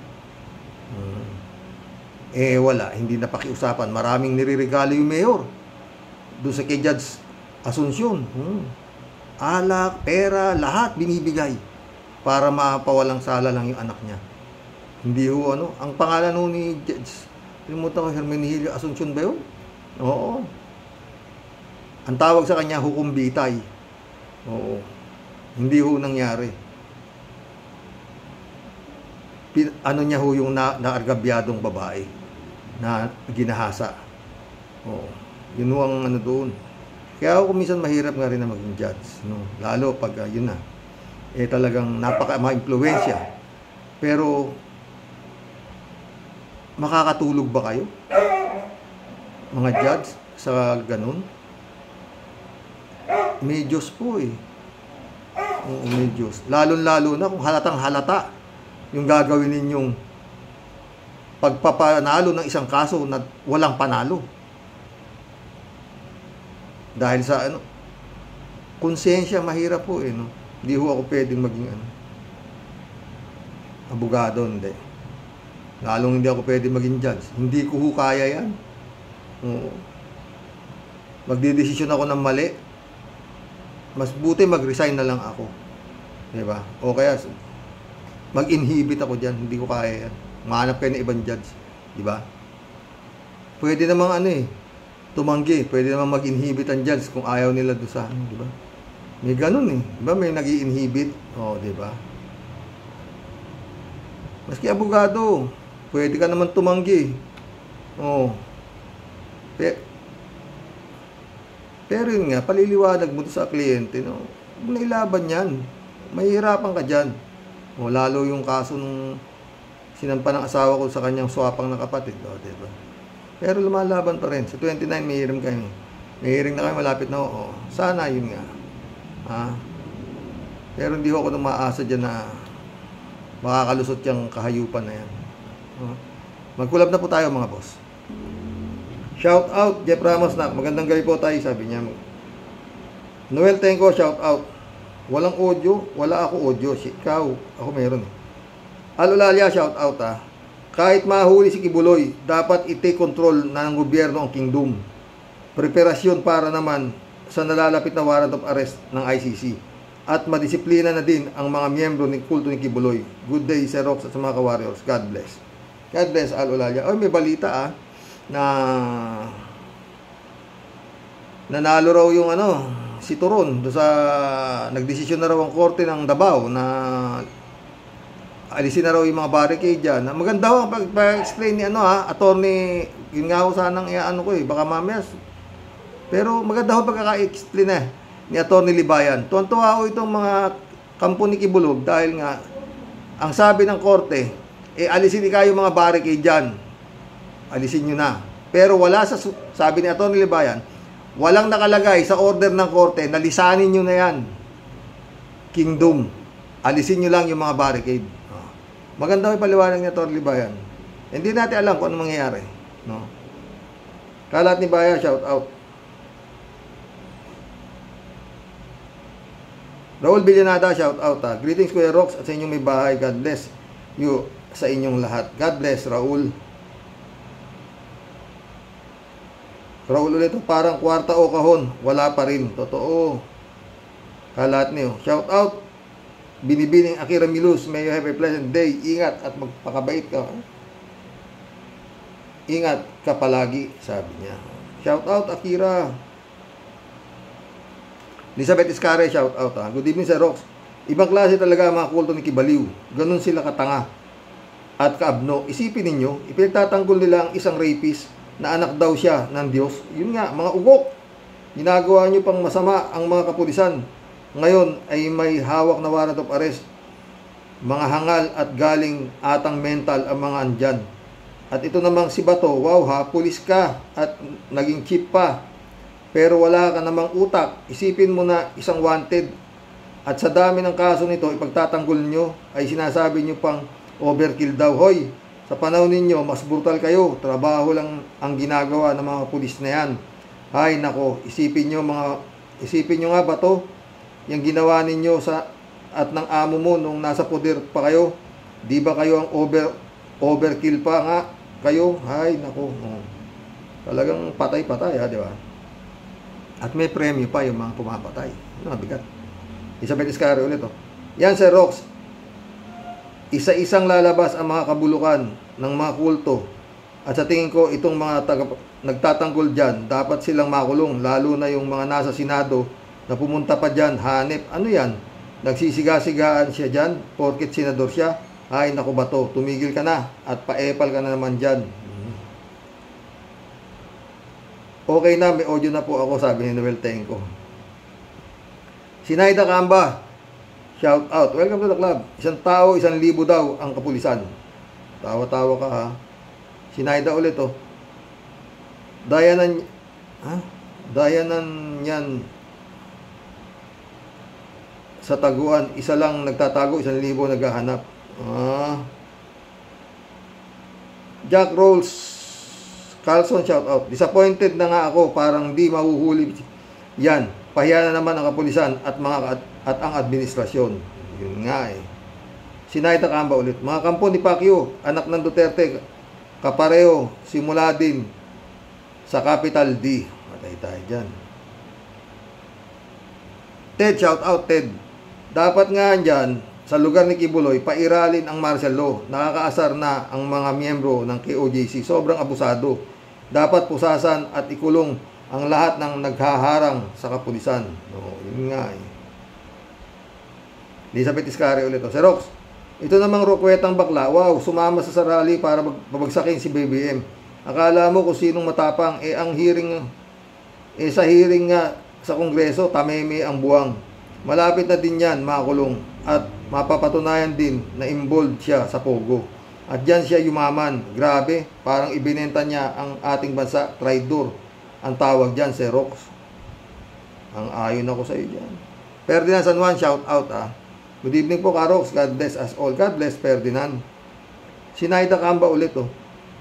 Wala, hindi napakiusapan. Maraming nireregalo yung mayor doon sa kay Judge Asuncion. Alak, pera, lahat binibigay para mapawalang sala lang yung anak niya. Hindi ho ang pangalan ho ni Judge, limutan ko, Hermenegildo Asuncion ba yun? Oo. Ang tawag sa kanya, Hukom Bitay. Oo. Hindi ho nangyari. Niya ho yung naargabyadong babae na ginahasa. Oo. Yun ho ang doon. Kaya ako minsan mahirap nga rin na maging judge. No? Lalo pag yun na. Talagang ma-impluwensya. Pero makakatulog ba kayo? Mga judge sa ganun? May Diyos po eh. Oo, may Diyos. Lalo-lalo na kung halatang halata yung gagawin ninyong pagpapanalo ng isang kaso na walang panalo. Dahil sa konsensya, mahirap po eh. No? Hindi ho ako pwedeng maging abogado, hindi. Lalong hindi ako pwedeng maging judge. Hindi ko ho kaya yan. Oo. Magdidesisyon ako ng mali. Mas buti mag-resign na lang ako. Diba? O kaya mag-inhibit ako dyan. Hindi ko kaya yan. Mahanap kayo ng ibang judge. Diba? Pwede namang tumanggi. Pwede namang mag-inhibit ang judge kung ayaw nila doon sa diba? May ganun eh. Diba? May nag-i-inhibit. O, diba? Maski abogado, pwede ka naman tumanggi. O. Pero yun nga, paliliwanag mo sa kliyente, no? Huwag na ilaban yan. Mahihirapan ka dyan. O, lalo yung kaso nung sinampa ng asawa ko sa kanyang swapang na kapatid. O, diba? Pero lumalaban pa rin. Sa 29, may hearing kayo. May hearing na kayo, malapit na. O, sana yun nga. Pero hindi ako nang maasa dyan na makakalusot yung kahayupan na yan. Magkulab na po tayo mga boss. Shout out, Jeff Ramos na. Magandang gabi po tayo, sabi niya. Noel Tenko, shout out. Walang audio, wala ako audio. Ikaw, ako meron. Alulalia, shout out Kahit mahuli si Kibuloy, dapat i-take control ng gobyerno ang kingdom. Preparasyon para naman sa nalalapit na warrant of arrest ng ICC. At madisiplina na din ang mga miyembro ng kulto ni Kibuloy. Good day, Sir Rox at sa mga ka-warriors. God bless. God bless, Alulalia. May balita na nanalo raw yung si Turon do sa nagdesisyon na raw ang korte ng Davao na alisin na raw yung mga barricade dyan. Maganda ho pag-explain ni attorney, yun nga ho sanang ano ko baka mamaya. Pero maganda ho pagkaka-explain ni attorney Libayan. Tuwan-tuwa ho itong mga kampo ni Kibuloy dahil nga ang sabi ng korte, alisin kayo mga barricade dyan. Alisin nyo na. Pero wala sabi ni attorney Libayan, walang nakalagay sa order ng korte na lisanin nyo na yan. Kingdom. Alisin nyo lang yung mga barricade. Maganda yung paliwanag ni attorney Libayan. Hindi natin alam kung ano mangyayari. No? Kalat ni Bayan, shout out. Raul Villanada, shout out. Greetings Kuya Rox at sa inyong may bahay. God bless you sa inyong lahat. God bless, Raul. Raul ulit, parang kwarta o kahon. Wala pa rin. Totoo. Kalat niyo. Shout out. Binibining Akira Milus. May you have a pleasant day. Ingat at magpakabait ka. Ingat ka palagi, sabi niya. Shout out, Akira. Elizabeth Iscare, shout out. Good evening, Sir Rox. Ibang klase talaga ang mga kulto ni Kibaliw. Ganun sila katanga at kaabno. Isipin ninyo, ipinagtatanggol nila ang isang rapist na anak daw siya ng Diyos. Yun nga, mga ugok. Ginagawa nyo pang masama ang mga kapulisan. Ngayon ay may hawak na warrant of arrest. Mga hangal at galing atang mental ang mga andyan. At ito namang si Bato, wow ha, pulis ka at naging chief pa. Pero wala ka namang utak. Isipin mo na isang wanted. At sa dami ng kaso nito, ipagtatanggol nyo, ay sinasabi nyo pang overkill daw. Hoy, sa panahon ninyo, mas brutal kayo. Trabaho lang ang ginagawa ng mga pulis na yan. Ay, nako, isipin nyo nga ba to? Yung ginawa ninyo at ng amo mo nung nasa poder pa kayo. Di ba kayo ang overkill pa nga kayo? Ay, nako. Talagang patay-patay, di ba? At may premyo pa yung mga pumapatay. Mabigat. Isabel Iscaro ulit. Yan, Sir Rox. Isa-isang lalabas ang mga kabulukan ng mga kulto. At sa tingin ko, itong mga nagtatanggol dyan, dapat silang makulong. Lalo na yung mga nasa Senado na pumunta pa dyan, hanep. Ano yan? Nagsisiga-sigaan siya dyan, porket senador siya. Ay, naku ba to? Tumigil ka na at paepal ka na naman dyan. Okay na, may audio na po ako, sabi ni Noel Tenko. Sinayda Kamba, shout out. Welcome to the club. 1,000, 1,000 daw ang kapulisan. Tawa-tawa ka ha. Sinayda ulit Dayanan yan sa taguan. Isa lang nagtatago, 1,000 naghahanap. Jack Rolls Carlson, shout out. Disappointed na nga ako, parang di mahuhuli yan. Pahiya na naman ang kapulisan at ang administrasyon. Yun nga Sinayta Kamba ulit. Mga kampo ni Pacquiao, anak ng Duterte, kapareho, simula din sa Capital D. Matay tayo dyan. Ted, shout out Ted. Dapat nga dyan, sa lugar ni Kibuloy, pairalin ang martial law. Nakakaasar na ang mga miyembro ng KOJC. Sobrang abusado. Dapat pusasan at ikulong ang lahat ng naghaharang sa kapulisan. Yun nga Elizabeth Iscari ulit. Sir Rox, ito namang rukwetang bakla. Wow, sumama sa sarali para babagsakin si BBM. Akala mo kung sinong matapang. Ang hearing, sa hearing nga sa Kongreso, tameme ang buwang. Malapit na din yan, makulong. At mapapatunayan din na involved siya sa Pogo. At dyan siya yumaman. Grabe, parang ibinenta niya ang ating bansa. Traidor ang tawag dyan, Sir Rox. Ang ayon ako sa iyo dyan. Ferdinand San Juan, shout out Good evening po, Karox. God bless us all. God bless, Ferdinand. Sinayda Kamba ulit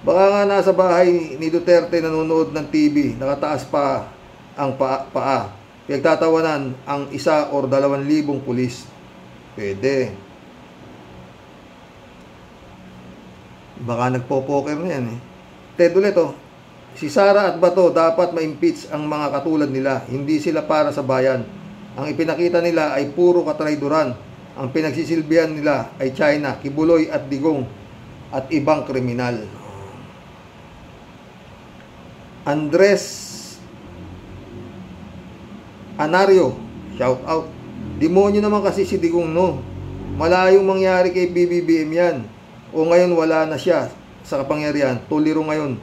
Baka nga nasa bahay ni Duterte nanonood ng TV. Nakataas pa ang paa. Pinagtatawanan ang 1 or 2,000 pulis. Pwede. Baka nagpo-poker na yan Ted ulit Si Sara at Bato dapat ma-impeach ang mga katulad nila. Hindi sila para sa bayan. Ang ipinakita nila ay puro katrayduran. Ang pinagsisilbihan nila ay China, Kibuloy at Digong at ibang kriminal. Andres Anario, shout out. Demonyo naman kasi si Digong Malayong mangyari kay BBBM yan. O ngayon wala na siya sa kapangyarihan. Tuliro ngayon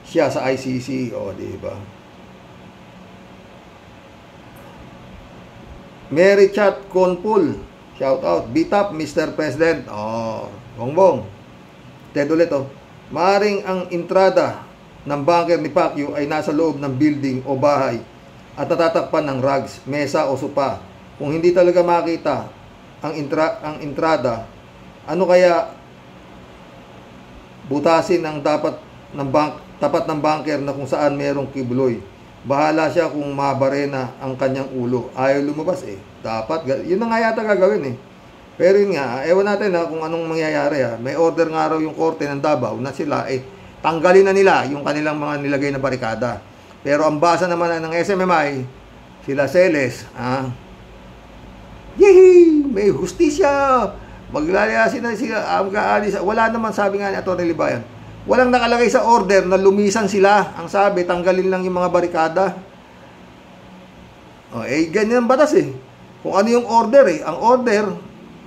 siya sa ICC. O, diba? Mary Chat Conpul. Shout out. Beat up, Mr. President. O, bongbong. Ted ulit, o. Maaring ang entrada ng bunker ni Pacquiao ay nasa loob ng building o bahay at natatakpan ng rugs, mesa o sopa. Kung hindi talaga makita ang entrada, ano kaya butasin ang tapat ng bunker na kung saan merong kibuloy? Bahala siya kung mabarena ang kanyang ulo. Ayaw lumabas eh. Dapat, yun na nga yata gagawin eh. Pero yun nga, ewan natin kung anong mangyayari May order nga raw yung korte ng Davao na sila tanggalin na nila yung kanilang mga nilagay na barikada. Pero ang basa naman ng SMMI, sila Celes, yehey! May hustisya! Maglalayasin na sila, wala naman, sabi nga ni Atty. Libayan, walang nakalagay sa order na lumisan sila. Ang sabi, tanggalin lang yung mga barikada. Ganyan ang batas Kung ano yung order ang order,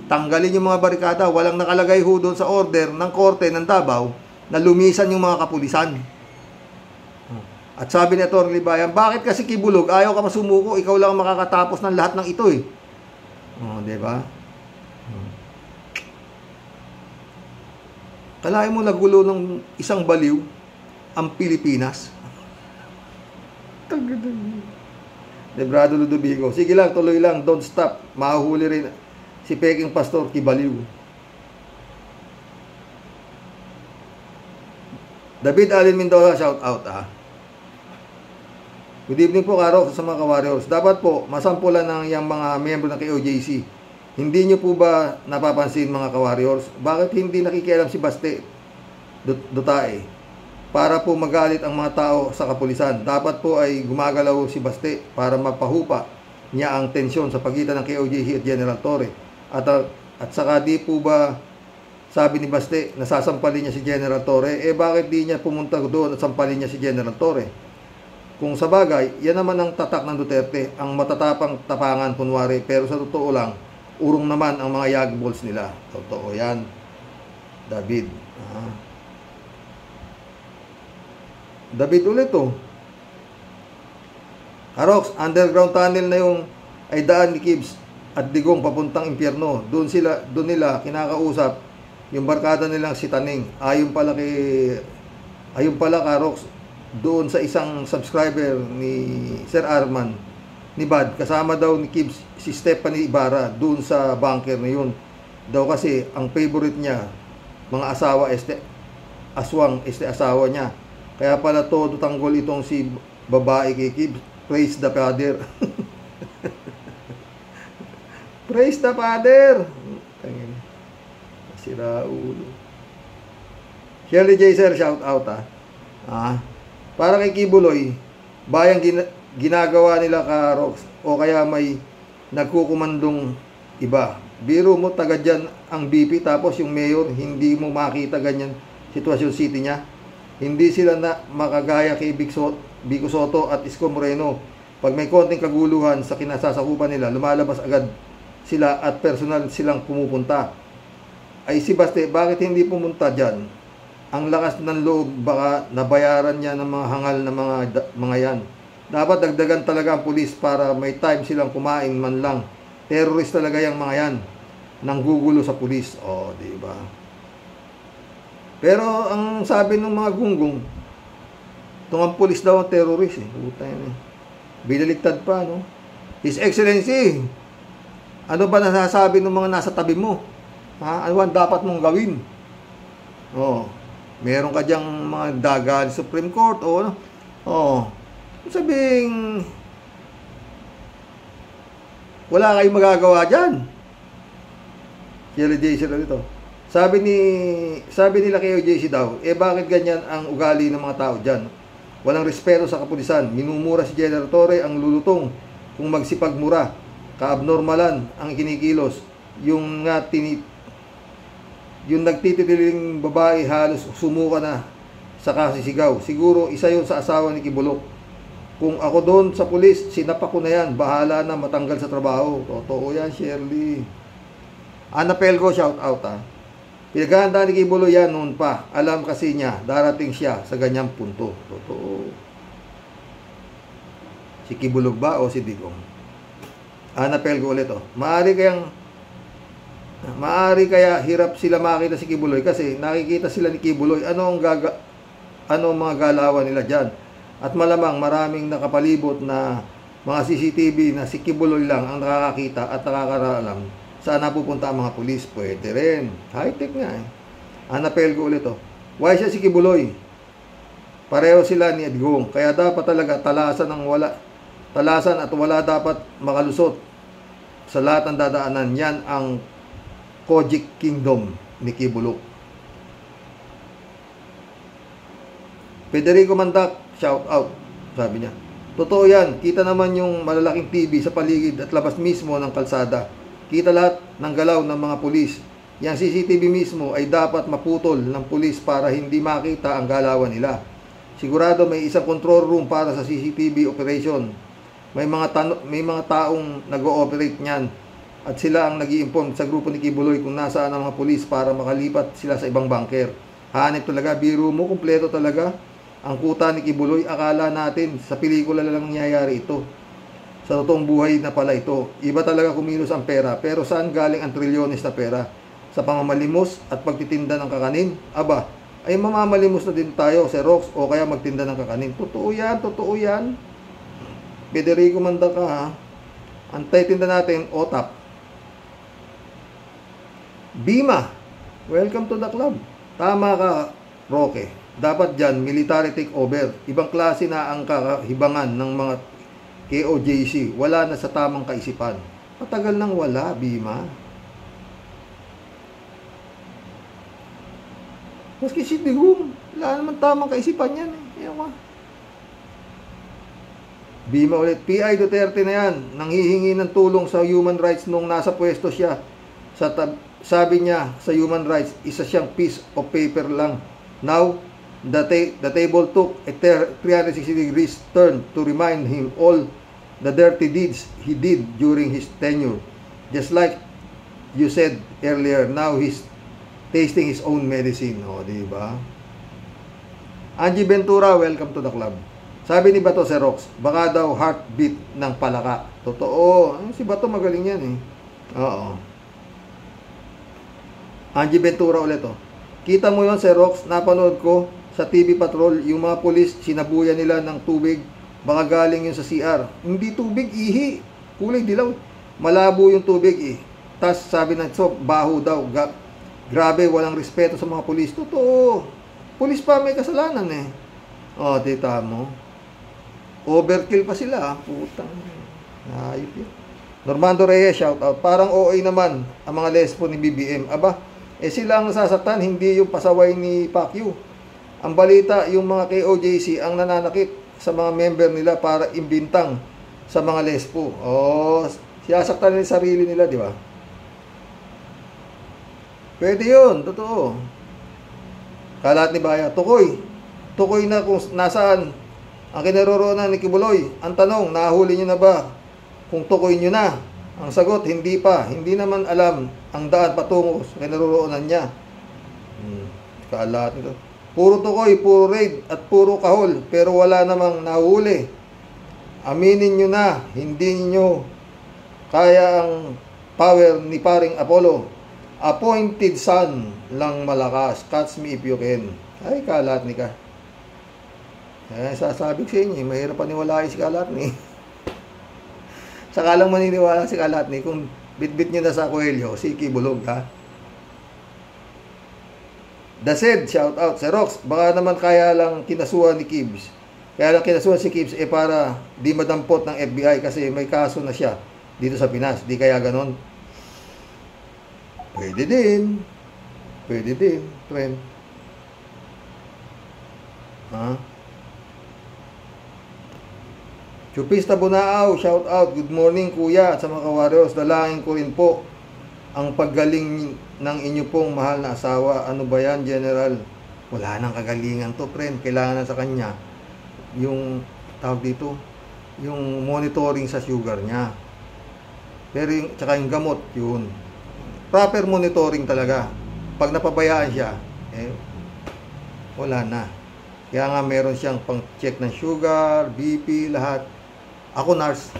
tanggalin yung mga barikada. Walang nakalagay ho doon sa order ng korte ng Davao na lumisan yung mga kapulisan. At sabi ni Atty. Libayan, bakit kasi Kibulog, ayaw ka masumuko, ikaw lang makakatapos ng lahat ng ito diba? Kalahin mo nagulo ng isang baliw ang Pilipinas. Debrado Ludovico, sige lang, tuloy lang, don't stop. Mahuhuli rin si Peking Pastor Kibaliw. David Allen Mendoza, shout out Good evening po, Karo, sa mga ka-warriors. Dapat po, masampulan ng yung mga miyembro ng KOJC. Hindi nyo po ba napapansin, mga ka-warriors? Bakit hindi nakikialam si Baste Dutae para po magalit ang mga tao sa kapulisan? Dapat po ay gumagalaw si Baste para mapahupa niya ang tensyon sa pagitan ng KOJC at General Torre. At saka di po ba sabi ni Baste, nasasampalin niya si General Torre? Bakit di niya pumunta doon at sampalin niya si General Torre? Kung sa bagay, yan naman ang tatak ng Duterte, ang matatapang tapangan kunwari, pero sa totoo lang, urong naman ang mga yagballs nila. Totoo yan, David. David ulit Arox, underground tunnel na yung ay daan ni Kibs at Digong papuntang impyerno. Doon nila kinakausap yung barkada nilang si Taning. Ayon pala Arox, doon sa isang subscriber ni Sir Arman ni Bad, kasama daw ni Kibs si Stephanie Ibarra doon sa bunker na yun. Daw kasi ang favorite niya mga asawa aswang asawa niya. Kaya pala todo tanggol itong si babae kay Kibs. Praise the Father. Praise the Father. Sira ulo. Shirley J. Sir, shout out para kay Kibuloy, bayang ginagawa nila Rox, o kaya may nagkukumandong iba. Biro mo, taga dyan ang BP, tapos yung mayor, hindi mo makita ganyan sitwasyon city niya. Hindi sila na makagaya kay Bico Soto at Isko Moreno. Pag may konting kaguluhan sa kinasasakupan nila, lumalabas agad sila at personal silang pumupunta. Ay si Baste, bakit hindi pumunta dyan? Ang lakas ng loob, baka nabayaran niya ng mga hangal na mga yan. Dapat dagdagan talaga ang pulis para may time silang kumain man lang. Terrorist talaga yung mga yan. Nanggugulo sa pulis. Diba? Pero ang sabi ng mga gunggong, itong ang pulis daw ang terrorist Puta yan Binaligtad pa, no? His Excellency, ano ba nasasabi ng mga nasa tabi mo? Ano ang dapat mong gawin? Meron ka diyang mga dagal Supreme Court sabing wala kayong magagawa dyan. Sabi nila kay OJC daw, bakit ganyan ang ugali ng mga tao dyan? Walang respeto sa kapulisan. Minumura si General Torre ang lulutong kung magsipagmura. Kaabnormalan ang kinikilos. Yung nagtitiling babae halos sumuka na sa kasisigaw. Siguro isa yun sa asawa ni Kibulok. Kung ako doon sa pulis, sinapa ko na yan. Bahala na matanggal sa trabaho. Totoo yan, Shirley. Anapel ko, shout out ha. Pinaghahandaan ni Kibuloy yan noon pa. Alam kasi niya, darating siya sa ganyang punto. Totoo. Si Kibulog ba o si Digong? Anapel ko ulit oh. Maari kaya hirap sila makita si Kibuloy kasi nakikita sila ni Kibuloy. Ano ang mga galawan nila dyan? At malamang maraming nakapalibot na mga CCTV na si Kibuloy lang ang nakakakita at nakakaralam saan napupunta ang mga pulis. Pwede rin. High-tech nga eh. Anapel ko ulit oh. Why siya si Kibuloy? Pareho sila ni Edgong. Kaya dapat talaga talasan at wala dapat makalusot sa lahat ng dadaanan. Yan ang Kojik Kingdom ni Kibulok. Federico Mandak, shout out. Sabi niya, totoo yan. Kita naman yung malalaking TV sa paligid at labas mismo ng kalsada. Kita lahat ng galaw ng mga pulis. Yang CCTV mismo ay dapat maputol ng pulis para hindi makita ang galawan nila. Sigurado may isang control room para sa CCTV operation. May mga taong nag-ooperate niyan at sila ang nag-i-inform sa grupo ni Kibuloy kung nasaan ang mga pulis para makalipat sila sa ibang bunker. Hanip talaga, biro mo, kumpleto talaga. Ang kuta ni Kibuloy, akala natin sa pelikula lang nangyayari ito. Sa totoong buhay na pala ito. Iba talaga kumilos ang pera. Pero saan galing ang trilyones na pera? Sa pamamalimos at pagtitinda ng kakanin? Aba, ay mamamalimos na din tayo sa Rox o kaya magtinda ng kakanin. Totoo yan, totoo yan. Federico Mandak ka ha. Antay tinda natin, OTAP. Bima, welcome to the club. Tama ka, Roque. Dapat dyan, military takeover. Ibang klase na ang kakahibangan ng mga KOJC. Wala na sa tamang kaisipan. Matagal nang wala, Bima. Maski si Digong, wala naman tamang kaisipan yan. Ewan. Bima ulit, PI Duterte na yan. Nanghihingi ng tulong sa human rights nung nasa pwesto siya. Sabi niya sa human rights, isa siyang piece of paper lang. Now, the table took a 360 degrees turn to remind him all the dirty deeds he did during his tenure. Just like you said earlier, now he's tasting his own medicine. O, diba? Angie Ventura, welcome to the club. Sabi ni Bato Serox, baka daw heartbeat ng palaka. Totoo. Si Bato magaling yan eh. Oo. Angie Ventura ulit oh. Kita mo yun, Serox, napanood ko sa TV Patrol, yung mga pulis, sinabuyan nila ng tubig. Baka galing yun sa CR. Hindi tubig, ihi. Kulay dilaw. Malabo yung tubig eh. Tas sabi na, so, baho daw. Grabe, walang respeto sa mga pulis. Totoo. Pulis pa may kasalanan eh. O, tita mo. Overkill pa sila. Putang. Ayop yun. Normando Reyes, shout out. Parang OA naman ang mga lespo ni BBM. Aba, sila ang nasasaktan, hindi yung pasaway ni Pacquiao. Ang balita, yung mga KOJC ang nananakit sa mga member nila para imbintang sa mga lespo. Siyasaktan nila sarili nila, di ba? Pwede yun, totoo. Kalat ni Baya, tukoy na kung nasaan ang kinaroroonan ni Kibuloy. Ang tanong, nahuli nyo na ba kung tukoy nyo na? Ang sagot, hindi pa. Hindi naman alam ang daan patungo sa kinaroroonan niya. Kalat nito. Puro tukoy, puro raid at puro kahol, pero wala namang nahuli. Aminin nyo na, hindi nyo kaya ang power ni paring Apollo. Appointed son lang malakas. Catch me if you can. Ay, Kalatni ka. Sasabi ko sa inyo, mahirap paniwalaan si Kalatni. Saka lang maniniwala si Kalatni kung bitbit nyo na sa Coelho, si Kibulog ha. The said, shout out, Serox, baka naman kaya lang kinasuhan ni Kibs. Kaya lang kinasuhan si Kibs para di madampot ng FBI kasi may kaso na siya dito sa Pinas. Di kaya ganon? Pwede din. Pwede din, friend. Chupista Bunaaw, shout out. Good morning kuya at sa mga kawaryos. Dalangin ko rin po ang paggaling ng inyo pong mahal na asawa. Ano ba yan, General? Wala nang kagalingan to, friend. Kailangan na sa kanya yung tawag dito, yung monitoring sa sugar niya. Pero yung, tsaka yung gamot, yun. proper monitoring talaga. Pag napabayaan siya, wala na. Kaya nga meron siyang pang-check ng sugar, BP, lahat. Ako nurse.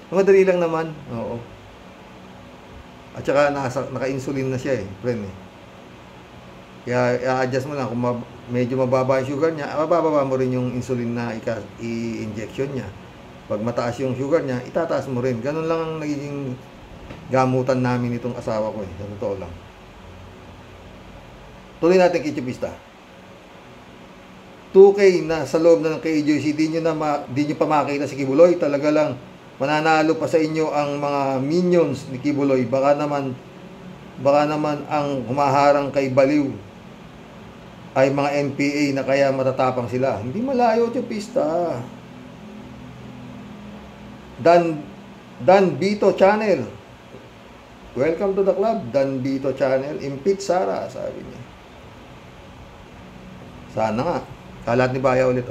Madali lang naman. Oo. At saka naka-insulin na siya friend Kaya i-adjust mo lang kung medyo mababa yung sugar niya, mababa mo rin yung insulin na i-injection niya. Pag mataas yung sugar niya, itataas mo rin. Ganun lang ang nagiging gamutan namin itong asawa ko Sa totoo lang. Tuloy natin kay Chipista. 2K na sa loob na ng KJC, di nyo pa makita si Kibuloy. Talaga lang, mananalo pa sa inyo ang mga minions ni Kibuloy. Baka naman ang humaharang kay Baliw ay mga NPA na kaya matatapang sila. Hindi malayo, Chipista. Dan Bito Channel. Welcome to the club, Dan Bito Channel. Impeach Sara, sabi niya. Sana nga. Kalat ni Baya ulit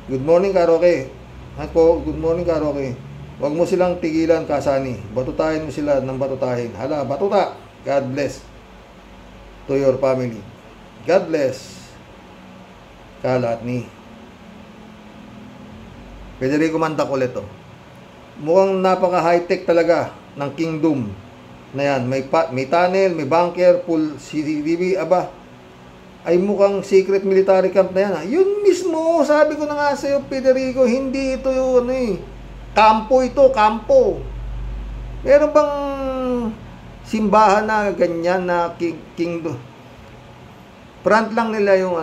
Good morning, Karoke. Ako, good morning, Karoke. Huwag mo silang tigilan, Kasani. Batutahin mo sila ng batutahin. Hala, batuta. God bless to your family. God bless. Kalat ni Federico Mantak ulit Mukhang napaka high-tech talaga ng kingdom na yan. May tunnel, may bunker, full CCTV, ay mukhang secret military camp na yan. Yun mismo, sabi ko na nga sa'yo, Federico, hindi ito yun kampo ito, kampo. Meron bang simbahan na ganyan na kingdom? Front lang nila yung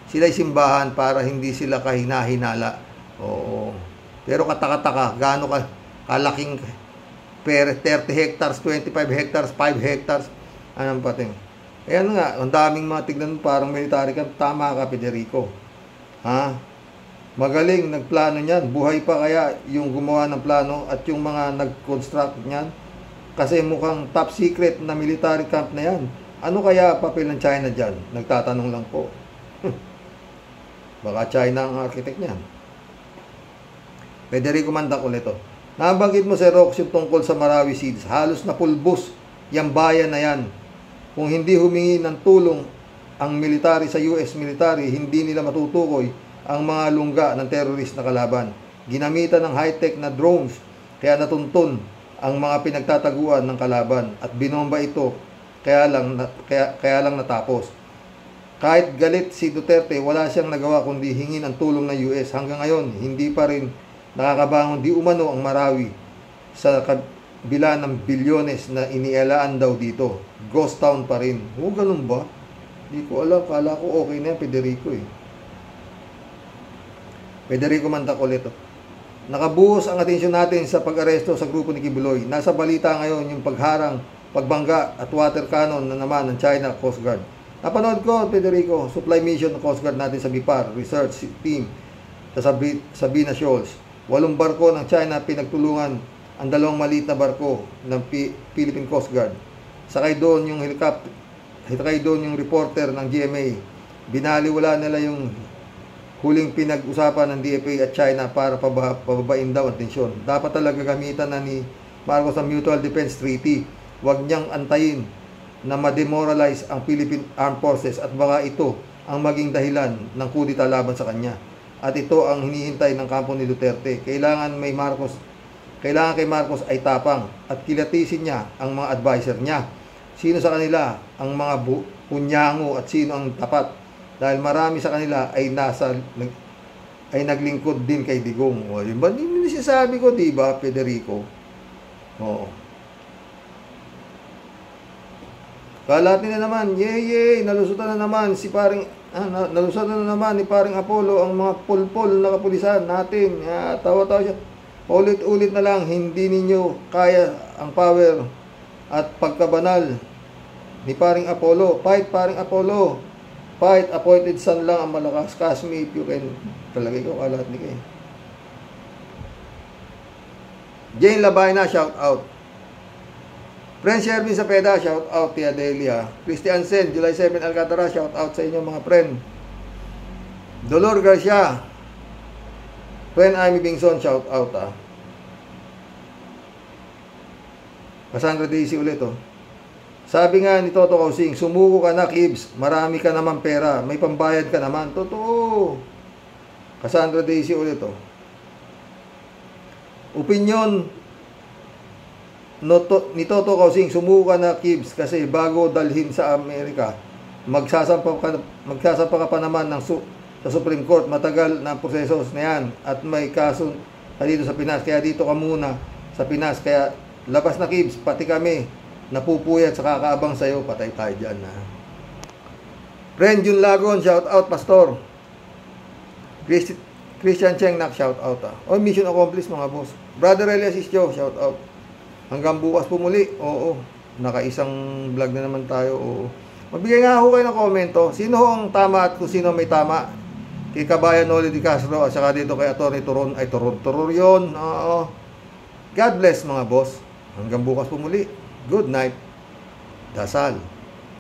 sila'y simbahan para hindi sila kahina-hinala. Oo. Pero katakataka, gaano kalaking 30 hectares, 25 hectares, 5 hectares, anong pating. Ayan nga, ang daming mga tignan parang military camp. Tama ka, Federico. Magaling, nagplano niyan. Buhay pa kaya yung gumawa ng plano at yung mga nag-construct niyan? Kasi mukhang top secret na military camp na yan. Ano kaya papel ng China dyan? Nagtatanong lang po. Baka China ang architect niyan. Federico Mandak ulit Nabanggit mo, Sir Rox, yung tungkol sa Marawi Seeds. Halos na pulbos yung bayan na yan. Kung hindi humingi ng tulong ang military sa US military, hindi nila matutukoy ang mga lungga ng terrorist na kalaban. Ginamitan ng high-tech na drones, kaya natuntun ang mga pinagtataguan ng kalaban at binomba ito, kaya lang natapos. Kahit galit si Duterte, wala siyang nagawa kundi hingin ang tulong ng US. Hanggang ngayon, hindi pa rin nakakabangon di umano ang Marawi sa kabila ng bilyones na inialaan daw dito. Ghost town pa rin. Ganun ba? Hindi ko alam. Kala ko okay na yan, Federico Federico Mantak ulit Nakabuhos ang atensyon natin sa pag-aresto sa grupo ni Kibuloy. Nasa balita ngayon yung pagharang, pagbangga at water cannon na naman ng China Coast Guard. Napanood ko, Federico, supply mission ng Coast Guard natin sa BIPAR Research Team sa Sabina Shoals. 8 barko ng China pinagtulungan ang 2 maliit na barko ng Philippine Coast Guard. Sakay doon yung helicopter, sakay doon yung reporter ng GMA. Binaliwala nila yung huling pinag-usapan ng DFA at China para pababain daw ang tensyon. Dapat talaga gamitan na ni Marcos ang Mutual Defense Treaty. Huwag niyang antayin na ma-demoralize ang Philippine Armed Forces at baka ito ang maging dahilan ng kudita laban sa kanya. At ito ang hinihintay ng kampo ni Duterte. Kailangan kay Marcos ay tapang at kilatisin niya ang mga advisor niya. Sino sa kanila ang mga punyango at sino ang tapat? Dahil marami sa kanila ay naglingkod din kay Digong. O, yun ba? Hindi sinasabi ko, di ba, Federico? Oo. Kalat nila naman, yay, nalusutan na naman si paring, nalusutan na naman ni paring Apollo ang mga pulpol na kapulisan natin. Tawa-tawa siya. Ulit-ulit na lang, hindi ninyo kaya ang power at pagkabanal ni paring Apollo. Fight, paring Apollo. Fight, appointed son lang ang malakas. Cast me if you can. Talaga ikaw, kalat ni kayo. Jane Labay na, shout out. Friend Shervin Sapeda, shout out. Tia Delia. Christian Sen, July 7, Alcatara, shout out sa inyo mga friend. Dolor Garcia. Friend Amy Bingson, shout out. Cassandra Daisy ulit, oh. Sabi nga ni Toto Kausing, sumuko ka na, Kibs. Marami ka naman pera. May pambayad ka naman. Totoo. Cassandra Daisy ulit, oh. Opinion ni Toto Kausing, sumuko ka na, Kibs. Kasi bago dalhin sa Amerika, magsasampa ka pa naman sa Supreme Court. Matagal na proseso na yan. At may kaso dito sa Pinas. Kaya dito ka muna sa Pinas. Kaya labas na, Kibs. Pati kami napupuyat sa kakaabang sa'yo, patay tayo dyan, ha. Friend Jun Lagon, shout out, Pastor. Christian Cheng Nak, shout out, ha. O, mission accomplished, mga boss. Brother Elias Isjo, shout out. Hanggang bukas po muli, oo. Nakaisang vlog na naman tayo, oo. Magbigay nga ako kayo ng komento. Sino ang tama at kung sino may tama? Kay Kabayan Noli Di Castro at saka dito kay Atty. Turon, ay Turon yun, oo. God bless, mga boss. Hanggang bukas po muli. Good night. Dasal.